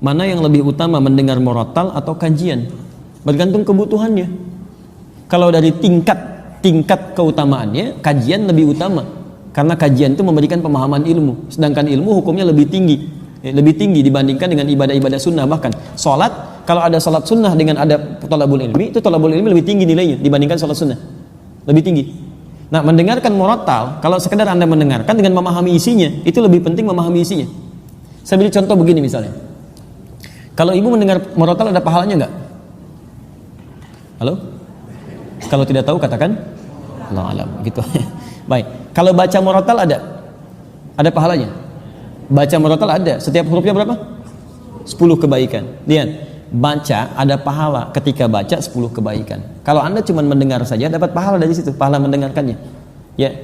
Mana yang lebih utama, mendengar murattal atau kajian? Bergantung kebutuhannya. Kalau dari tingkat keutamaannya, kajian lebih utama, karena kajian itu memberikan pemahaman ilmu, sedangkan ilmu hukumnya lebih tinggi dibandingkan dengan ibadah-ibadah sunnah. Bahkan sholat, kalau ada sholat sunnah dengan ada thalabul ilmi, itu thalabul ilmi lebih tinggi nilainya dibandingkan sholat sunnah, lebih tinggi. Nah, mendengarkan murattal, kalau sekedar Anda mendengarkan dengan memahami isinya, itu lebih penting memahami isinya. Saya beri contoh begini misalnya, kalau ibu mendengar murattal ada pahalanya nggak? Halo? Kalau tidak tahu katakan Allah alam, gitu. Baik, kalau baca murattal ada pahalanya. Baca murattal ada, setiap hurufnya berapa? 10 kebaikan. Lihat, baca ada pahala ketika baca 10 kebaikan. Kalau Anda cuma mendengar saja dapat pahala dari situ, pahala mendengarkannya. Ya.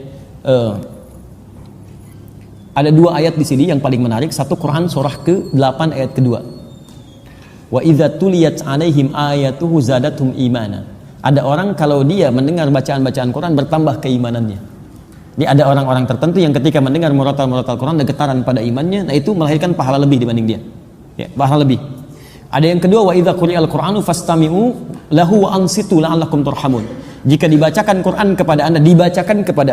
Ada 2 ayat di sini yang paling menarik. Satu Quran surah ke-8 ayat kedua. Wa idza tuliyat 'alaihim ayatuhu zadatuhum imana. Ada orang kalau dia mendengar bacaan-bacaan Quran bertambah keimanannya. Ini ada orang-orang tertentu yang ketika mendengar murattal Quran ada getaran pada imannya, nah itu melahirkan pahala lebih dibanding dia. Ya, pahala lebih. Ada yang kedua, wa idza quri'al Qur'anu fastami'u lahu wa ansitu la'allakum turhamun. Jika dibacakan Quran kepada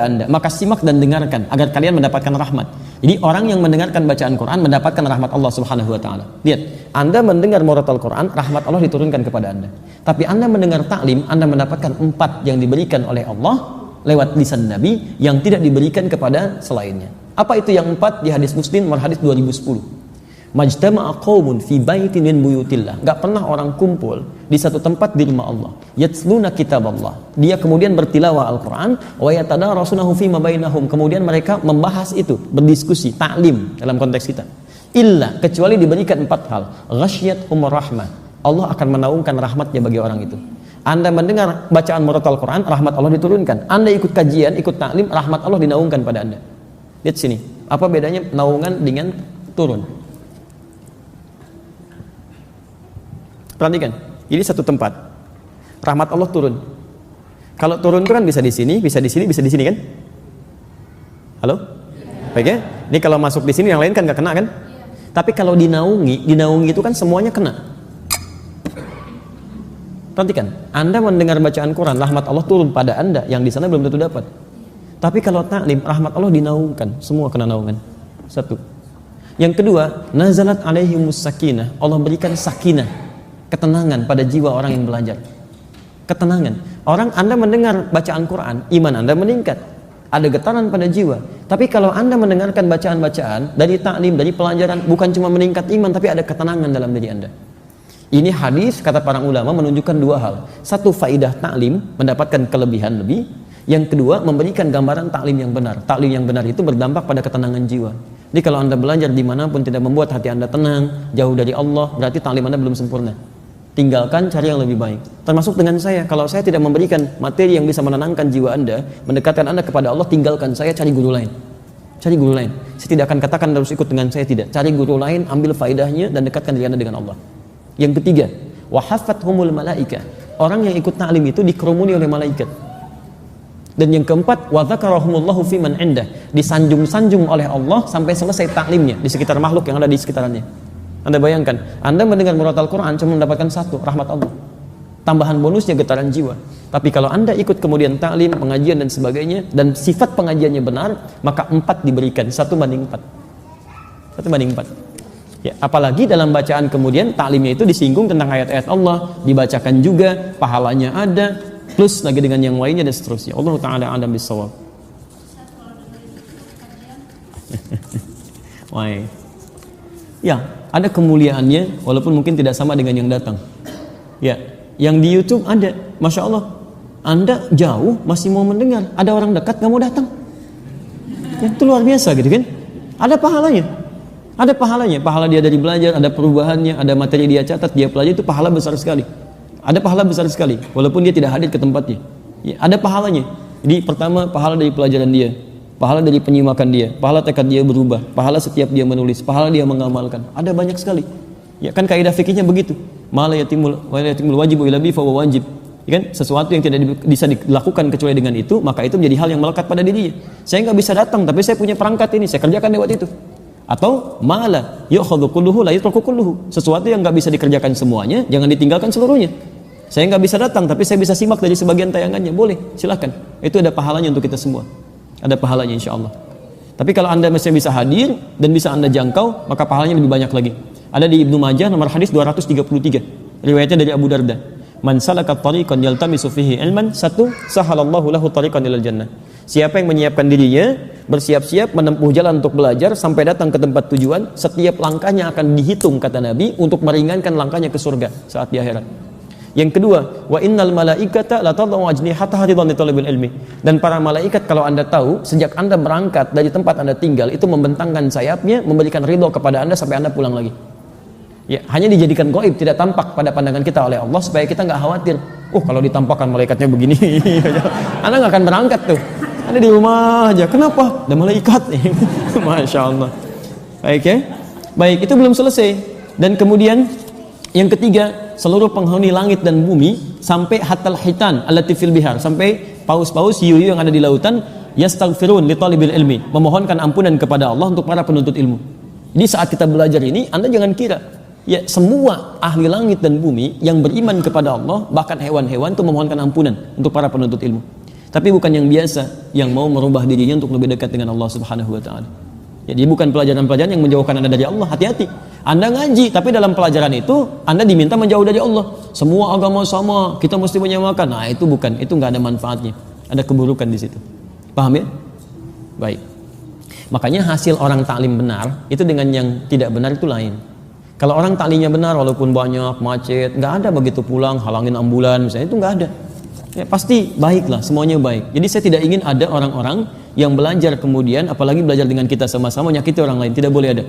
Anda, maka simak dan dengarkan agar kalian mendapatkan rahmat. Jadi orang yang mendengarkan bacaan Quran mendapatkan rahmat Allah Subhanahu wa taala. Lihat, Anda mendengar murattal Quran, rahmat Allah diturunkan kepada Anda. Tapi Anda mendengar taklim, Anda mendapatkan 4 yang diberikan oleh Allah lewat lisan Nabi yang tidak diberikan kepada selainnya. Apa itu yang 4? Di hadis Muslim nomor hadis 2010. Majtama'a qaumun fi baitin min buyutillah. Enggak pernah orang kumpul di satu tempat di rumah Allah. Yatluna kitaballah. Dia kemudian bertilawah Al-Qur'an wa yatadarasunahu fi ma bainahum. Kemudian mereka membahas itu, berdiskusi, taklim dalam konteks kita. Illa, kecuali diberikan 4 hal. Ghasyiyatuhum rahmah. Allah akan menaungkan rahmatnya bagi orang itu. Anda mendengar bacaan murattal Quran, rahmat Allah diturunkan. Anda ikut kajian, ikut taklim, rahmat Allah dinaungkan pada Anda. Lihat sini, apa bedanya naungan dengan turun? Perhatikan, ini satu tempat, rahmat Allah turun. Kalau turun itu kan bisa di sini, bisa di sini, bisa di sini kan? Halo? Baik ya? Ini kalau masuk di sini yang lain kan nggak kena kan? Tapi kalau dinaungi itu kan semuanya kena. Perhatikan, Anda mendengar bacaan Quran, rahmat Allah turun pada Anda, yang di sana belum tentu dapat. Tapi kalau taklim, rahmat Allah dinaungkan, semua kena naungan. Satu. Yang kedua, nazalat alaihimus sakinah, Allah berikan sakinah, ketenangan pada jiwa orang yang belajar. Ketenangan. Orang Anda mendengar bacaan Quran, iman Anda meningkat. Ada getaran pada jiwa. Tapi kalau Anda mendengarkan bacaan-bacaan dari taklim, dari pelajaran, bukan cuma meningkat iman, tapi ada ketenangan dalam diri Anda. Ini hadis, kata para ulama, menunjukkan 2 hal. Satu, faidah taklim, mendapatkan kelebihan lebih. Yang kedua, memberikan gambaran taklim yang benar. Taklim yang benar itu berdampak pada ketenangan jiwa. Jadi kalau Anda belajar dimanapun tidak membuat hati Anda tenang, jauh dari Allah, berarti taklim Anda belum sempurna. Tinggalkan, cari yang lebih baik. Termasuk dengan saya, kalau saya tidak memberikan materi yang bisa menenangkan jiwa Anda, mendekatkan Anda kepada Allah, tinggalkan saya, cari guru lain. Cari guru lain. Saya tidak akan katakan harus ikut dengan saya, tidak. Cari guru lain, ambil faedahnya dan dekatkan diri Anda dengan Allah. Yang ketiga, wa hafathumul malaika. Orang yang ikut taklim itu dikerumuni oleh malaikat. Dan yang keempat, wa dzakarahumullahu fi man indah. Disanjung-sanjung oleh Allah sampai selesai taklimnya di sekitar makhluk yang ada di sekitarannya. Anda bayangkan, Anda mendengar murattal Quran cuma mendapatkan 1, rahmat Allah. Tambahan bonusnya getaran jiwa. Tapi kalau Anda ikut kemudian taklim, pengajian dan sebagainya, dan sifat pengajiannya benar, maka 4 diberikan, 1 banding 4. 1 banding 4. Ya, apalagi dalam bacaan kemudian taklimnya itu disinggung tentang ayat-ayat Allah, dibacakan juga, pahalanya ada, plus lagi dengan yang lainnya dan seterusnya. Allah Ta'ala a'lam bissawab. Wah. Ya, ada kemuliaannya walaupun mungkin tidak sama dengan yang datang. Ya, yang di YouTube ada, Masya Allah, Anda jauh masih mau mendengar, ada orang dekat nggak mau datang. Ya, itu luar biasa gitu kan? Ada pahalanya. Ada pahalanya, pahala dia dari belajar, ada perubahannya, ada materi dia catat, dia pelajari, itu pahala besar sekali. Ada pahala besar sekali, walaupun dia tidak hadir ke tempatnya. Ya, ada pahalanya. Jadi pertama, pahala dari pelajaran dia, pahala dari penyimakan dia, pahala tekad dia berubah, pahala setiap dia menulis, pahala dia mengamalkan. Ada banyak sekali. Ya kan kaidah fikihnya begitu. Ma la yatimul wajibu illa bi fa huwa wajib. Ya kan, sesuatu yang tidak bisa dilakukan kecuali dengan itu, maka itu menjadi hal yang melekat pada dirinya. Saya nggak bisa datang, tapi saya punya perangkat ini, saya kerjakan lewat itu. Atau mala yu'khadhu kulluhu la yutruku kulluhu. Sesuatu yang nggak bisa dikerjakan semuanya, jangan ditinggalkan seluruhnya. Saya nggak bisa datang, tapi saya bisa simak dari sebagian tayangannya. Boleh, silakan. Itu ada pahalanya untuk kita semua. Ada pahalanya insya Allah. Tapi kalau Anda masih bisa hadir dan bisa Anda jangkau, maka pahalanya lebih banyak lagi. Ada di Ibnu Majah nomor hadis 233. Riwayatnya dari Abu Darda. Man salaka tariqan yaltamisu fihi ilman, satu, sahalallahu lahu tariqan ilal jannah. Siapa yang menyiapkan dirinya, bersiap-siap menempuh jalan untuk belajar sampai datang ke tempat tujuan, setiap langkahnya akan dihitung kata Nabi untuk meringankan langkahnya ke surga saat di akhirat. Yang kedua, wa innal malaikata la tad'u ajnihataha ridwan li talabil ilmi. Dan para malaikat kalau Anda tahu, sejak Anda berangkat dari tempat Anda tinggal itu membentangkan sayapnya, memberikan ridho kepada Anda sampai Anda pulang lagi. Ya, hanya dijadikan gaib, tidak tampak pada pandangan kita oleh Allah supaya kita nggak khawatir. Kalau ditampakkan malaikatnya begini, Anda nggak akan berangkat tuh. Anda di rumah aja. Kenapa? Ada malaikat. Masya Allah. Baik ya. Baik, itu belum selesai. Dan kemudian yang ketiga, seluruh penghuni langit dan bumi sampai hatal hitan allati fil bihar, sampai paus-paus hiu-hiu yang ada di lautan, yastaghfirun li talibil ilmi, memohonkan ampunan kepada Allah untuk para penuntut ilmu. Jadi saat kita belajar ini, Anda jangan kira ya semua ahli langit dan bumi yang beriman kepada Allah, bahkan hewan-hewan itu memohonkan ampunan untuk para penuntut ilmu. Tapi bukan yang biasa yang mau merubah dirinya untuk lebih dekat dengan Allah Subhanahu wa taala. Jadi bukan pelajaran-pelajaran yang menjauhkan Anda dari Allah. Hati-hati. Anda ngaji, tapi dalam pelajaran itu Anda diminta menjauh dari Allah. Semua agama sama, kita mesti menyamakan. Nah, itu bukan, itu nggak ada manfaatnya. Ada keburukan di situ. Paham ya? Baik. Makanya hasil orang taklim benar itu dengan yang tidak benar itu lain. Kalau orang taklimnya benar walaupun banyak macet, nggak ada begitu pulang halangin ambulan misalnya, itu nggak ada. Ya, pasti baiklah, semuanya baik. Jadi saya tidak ingin ada orang-orang yang belajar kemudian, apalagi belajar dengan kita sama-sama nyakiti orang lain. Tidak boleh ada.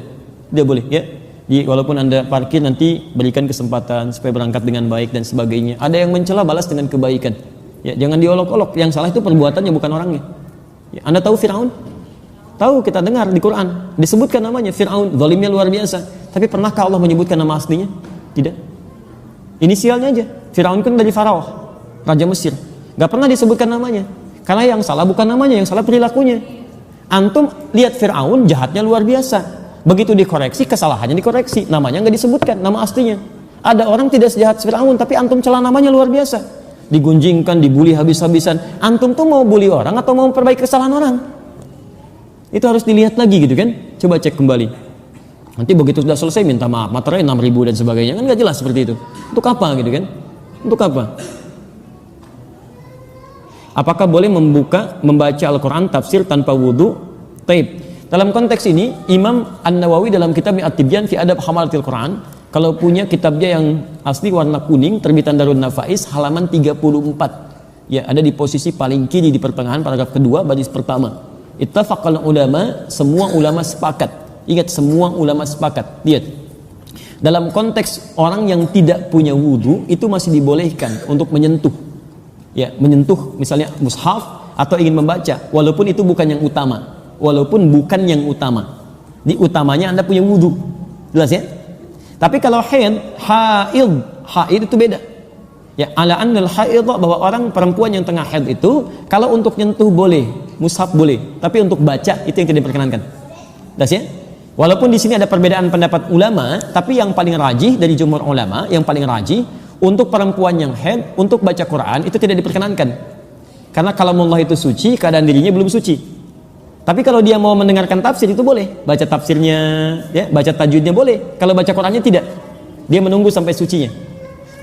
Tidak boleh ya. Jadi, walaupun Anda parkir nanti berikan kesempatan supaya berangkat dengan baik dan sebagainya. Ada yang mencela, balas dengan kebaikan. Ya, jangan diolok-olok. Yang salah itu perbuatannya, bukan orangnya. Ya, Anda tahu Firaun? Tahu, kita dengar di Quran disebutkan namanya Firaun, zalimnya luar biasa. Tapi pernahkah Allah menyebutkan nama aslinya? Tidak. Inisialnya aja. Firaun kan dari Faraoh, raja Mesir. Gak pernah disebutkan namanya. Karena yang salah bukan namanya, yang salah perilakunya. Antum lihat Firaun jahatnya luar biasa. Begitu dikoreksi, kesalahannya dikoreksi. Namanya nggak disebutkan, nama aslinya. Ada orang tidak sejahat Firaun, tapi antum celah namanya luar biasa. Digunjingkan, dibully habis-habisan. Antum tuh mau bully orang atau mau memperbaiki kesalahan orang? Itu harus dilihat lagi gitu kan. Coba cek kembali. Nanti begitu sudah selesai minta maaf, materai 6.000 dan sebagainya. Kan nggak jelas seperti itu. Untuk apa gitu kan? Untuk apa? Apakah boleh membaca Al-Quran tafsir tanpa wudhu? Taib. Dalam konteks ini, Imam An-Nawawi dalam kitab At-Tibyan fi Adab Hamalatil Quran, kalau punya kitabnya yang asli warna kuning, terbitan Darun Nafais, halaman 34. Ya, ada di posisi paling kiri di pertengahan paragraf kedua, baris pertama. Ittafaqal ulama, semua ulama sepakat. Ingat, semua ulama sepakat. Lihat. Dalam konteks orang yang tidak punya wudhu, itu masih dibolehkan untuk menyentuh. Ya, menyentuh misalnya mushaf atau ingin membaca, walaupun itu bukan yang utama. Walaupun bukan yang utama. Di utamanya Anda punya wudhu. Jelas ya? Tapi kalau haid itu beda. Ya, ala annal haid, bahwa orang perempuan yang tengah haid itu kalau untuk nyentuh boleh, mushaf boleh, tapi untuk baca itu yang tidak diperkenankan. Jelas ya? Walaupun di sini ada perbedaan pendapat ulama, tapi yang paling rajih dari jumhur ulama, yang paling rajih untuk perempuan yang haid untuk baca Quran itu tidak diperkenankan. Karena kalamullah itu suci, keadaan dirinya belum suci. Tapi kalau dia mau mendengarkan tafsir itu boleh, baca tafsirnya, ya, baca tajwidnya boleh. Kalau baca Qurannya tidak, dia menunggu sampai sucinya.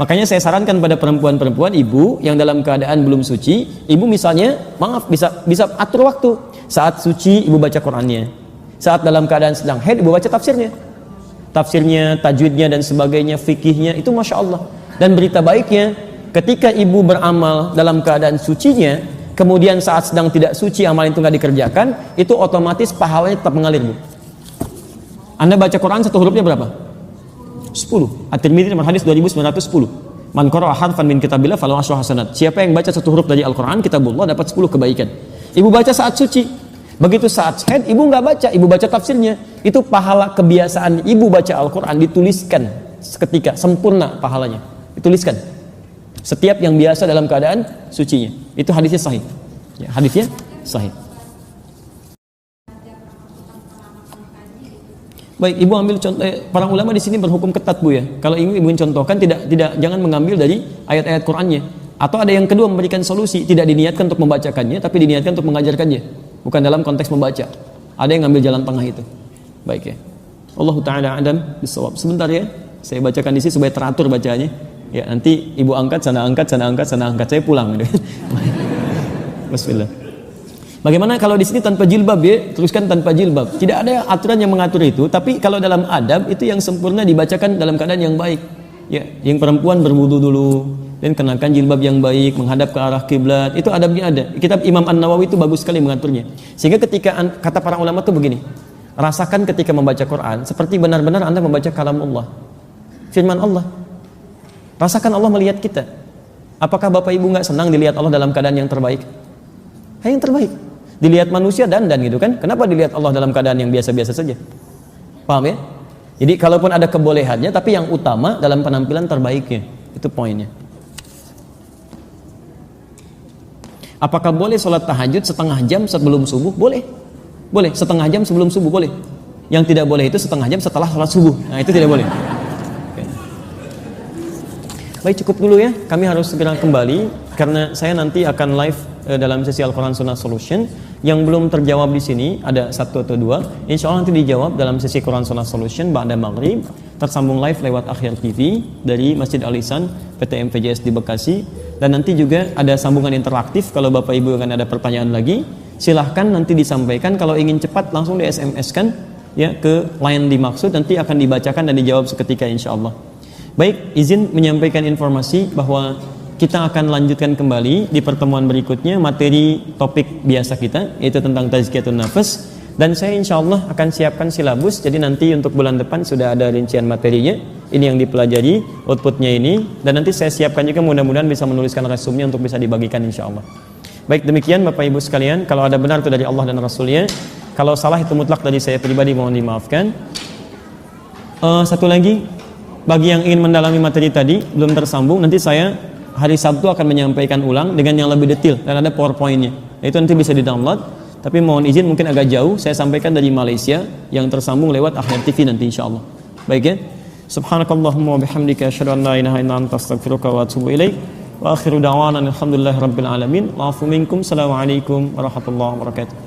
Makanya saya sarankan pada perempuan-perempuan, ibu yang dalam keadaan belum suci, ibu misalnya, maaf, bisa atur waktu. Saat suci ibu baca Qurannya, saat dalam keadaan sedang haid ibu baca tafsirnya, tajwidnya dan sebagainya, fikihnya, itu masya Allah. Dan berita baiknya, ketika ibu beramal dalam keadaan sucinya, kemudian saat sedang tidak suci amal itu nggak dikerjakan, itu otomatis pahalanya tetap mengalir, Bu. Anda baca Quran satu hurufnya berapa? 10. At-Tirmidzi nomor hadis 2910. Man qara'a harfan min kitabillah falahu asyru hasanat. Siapa yang baca satu huruf dari Al-Qur'an, kitabullah, dapat 10 kebaikan. Ibu baca saat suci. Begitu saat haid ibu nggak baca, ibu baca tafsirnya. Itu pahala kebiasaan ibu baca Al-Qur'an dituliskan seketika, sempurna pahalanya. Dituliskan. Setiap yang biasa dalam keadaan sucinya. Itu hadisnya sahih. Ya, hadisnya sahih. Baik, ibu ambil contoh. Para ulama di sini berhukum ketat bu ya. Kalau ingin ibu contohkan, jangan mengambil dari ayat-ayat Qur'annya. Atau ada yang kedua memberikan solusi, tidak diniatkan untuk membacakannya, tapi diniatkan untuk mengajarkannya, bukan dalam konteks membaca. Ada yang ngambil jalan tengah itu. Baik ya. Allah Taala adam bisawab. Sebentar ya, saya bacakan di sini supaya teratur bacanya. Ya nanti ibu angkat sana angkat sana angkat sana angkat, saya pulang. Bismillah. Bagaimana kalau di sini tanpa jilbab ya? Teruskan tanpa jilbab. Tidak ada aturan yang mengatur itu, tapi kalau dalam adab itu yang sempurna dibacakan dalam keadaan yang baik. Ya, yang perempuan berwudu dulu dan kenakan jilbab yang baik, menghadap ke arah kiblat. Itu adabnya ada. Kitab Imam An-Nawawi itu bagus sekali mengaturnya. Sehingga ketika kata para ulama itu begini, rasakan ketika membaca Quran seperti benar-benar Anda membaca kalam Allah, firman Allah. Rasakan Allah melihat kita. Apakah Bapak Ibu nggak senang dilihat Allah dalam keadaan yang terbaik? Yang terbaik. Dilihat manusia dandan gitu kan? Kenapa dilihat Allah dalam keadaan yang biasa-biasa saja? Paham ya? Jadi kalaupun ada kebolehannya, tapi yang utama dalam penampilan terbaiknya. Itu poinnya. Apakah boleh sholat tahajud setengah jam sebelum subuh? Boleh. Boleh, setengah jam sebelum subuh boleh. Yang tidak boleh itu setengah jam setelah sholat subuh. Nah itu tidak boleh. Baik, cukup dulu ya. Kami harus segera kembali karena saya nanti akan live dalam sesi Al-Quran Sunnah Solution. Yang belum terjawab di sini ada 1 atau 2. Insya Allah nanti dijawab dalam sesi Quran Sunnah Solution ba'da maghrib. Tersambung live lewat Akhir TV dari Masjid Al-Ihsan PT MPJS di Bekasi. Dan nanti juga ada sambungan interaktif. Kalau Bapak Ibu akan ada pertanyaan lagi, silahkan nanti disampaikan. Kalau ingin cepat langsung di SMS kan ya ke line dimaksud, nanti akan dibacakan dan dijawab seketika insya Allah. Baik, izin menyampaikan informasi bahwa kita akan lanjutkan kembali di pertemuan berikutnya materi topik biasa kita, yaitu tentang tazkiyatun nafas. Dan saya insya Allah akan siapkan silabus, jadi nanti untuk bulan depan sudah ada rincian materinya. Ini yang dipelajari, outputnya ini. Dan nanti saya siapkan juga mudah-mudahan bisa menuliskan resumenya untuk bisa dibagikan insya Allah. Baik, demikian Bapak Ibu sekalian. Kalau ada benar itu dari Allah dan Rasulnya. Kalau salah itu mutlak dari saya pribadi, mohon dimaafkan. Satu lagi, bagi yang ingin mendalami materi tadi belum tersambung, nanti saya hari Sabtu akan menyampaikan ulang dengan yang lebih detail dan ada PowerPoint-nya. Itu nanti bisa di-download. Tapi mohon izin mungkin agak jauh, saya sampaikan dari Malaysia yang tersambung lewat Akhir TV nanti insyaallah. Baik ya. Subhanakallahumma wa bihamdika asyhadu an la ilaha illa anta astaghfiruka wa atubu ilaik. Wa akhiru da'wana alhamdulillahirabbil alamin. Wa afu minkum. Assalamualaikum warahmatullahi wabarakatuh.